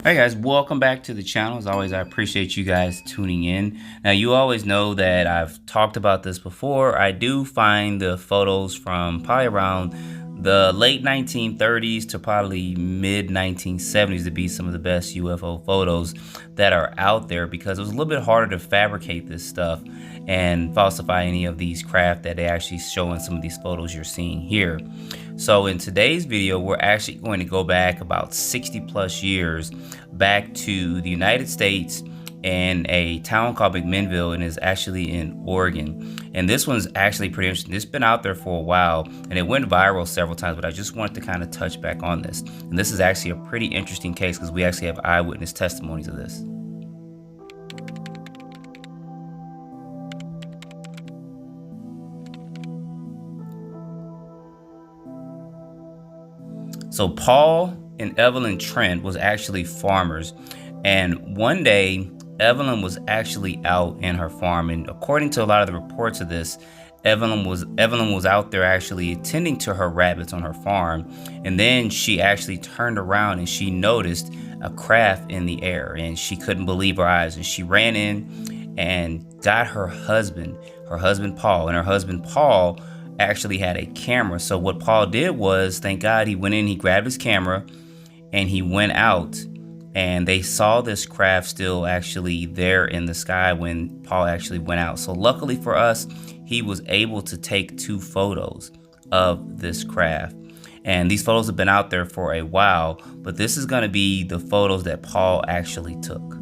Hey guys, welcome back to the channel. As always, I appreciate you guys tuning in. Now, you always know that I've talked about this before. I do find the photos from probably around the late 1930s to probably mid 1970s to be some of the best UFO photos that are out there, because it was a little bit harder to fabricate this stuff and falsify any of these craft that they actually show in some of these photos you're seeing here. So in today's video, we're actually going to go back about 60 plus years back to the United States in a town called McMinnville, and is actually in Oregon. And this one's actually pretty interesting. It's been out there for a while and it went viral several times, but I just wanted to kind of touch back on this. And this is actually a pretty interesting case because we actually have eyewitness testimonies of this. So Paul and Evelyn Trent was actually farmers, and one day Evelyn was actually out in her farm, and according to a lot of the reports of this, Evelyn was out there actually tending to her rabbits on her farm, and then she actually turned around and she noticed a craft in the air, and she couldn't believe her eyes, and she ran in and got her husband Paul, and her husband Paul actually had a camera. So what Paul did was, thank God, he went in, he grabbed his camera and he went out, and they saw this craft still actually there in the sky when Paul actually went out. So luckily for us, he was able to take 2 photos of this craft. And these photos have been out there for a while, but this is going to be the photos that Paul actually took.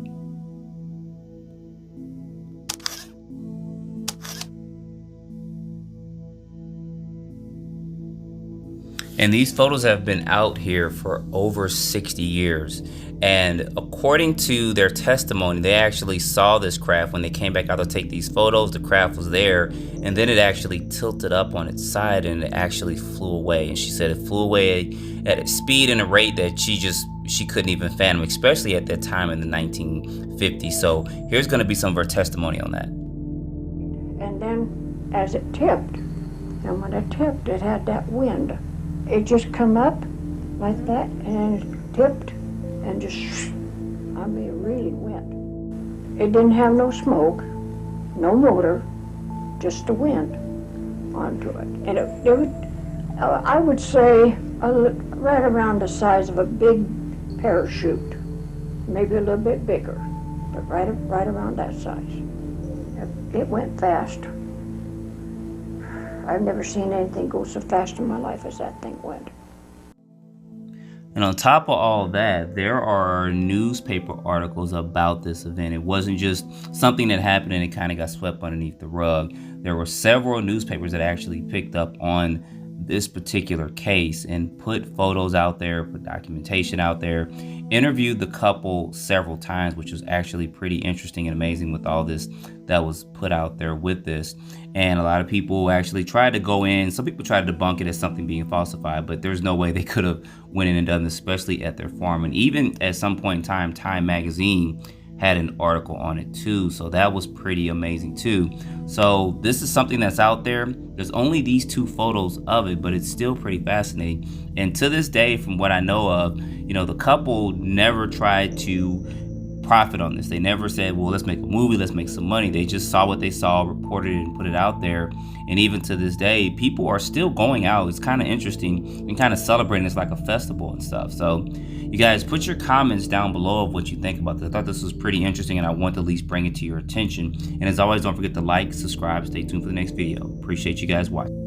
And these photos have been out here for over 60 years. And according to their testimony, they actually saw this craft when they came back out to take these photos. The craft was there, and then it actually tilted up on its side and it actually flew away. And she said it flew away at a speed and a rate that she couldn't even fathom, especially at that time in the 1950s. So here's going to be some of her testimony on that. And then as it tipped, and when it tipped, it had that wind. It just come up like that and tipped and just, I mean, it really went. It didn't have no smoke, no motor, just the wind onto it. And it would, I would say, right around the size of a big parachute, maybe a little bit bigger, but right around that size. It went fast. I've never seen anything go so fast in my life as that thing went. And on top of all that, there are newspaper articles about this event. It wasn't just something that happened and it kind of got swept underneath the rug. There were several newspapers that actually picked up on this particular case and put photos out there, put documentation out there, interviewed the couple several times, which was actually pretty interesting and amazing with all this that was put out there with this. And a lot of people actually tried to go in. Some people tried to debunk it as something being falsified, but there's no way they could have went in and done this, especially at their farm. And even at some point in time, Time magazine had an article on it too, so that was pretty amazing too. So this is something that's out there. There's only these 2 photos of it, but it's still pretty fascinating. And to this day, from what I know of, you know, the couple never tried to profit on this. They never said, well, let's make a movie, let's make some money. They just saw what they saw, reported it, and put it out there. And even to this day, people are still going out. It's kind of interesting and kind of celebrating this like a festival and stuff. So you guys, put your comments down below of what you think about this. I thought this was pretty interesting and I want to at least bring it to your attention. And as always, don't forget to like, subscribe, stay tuned for the next video. Appreciate you guys watching.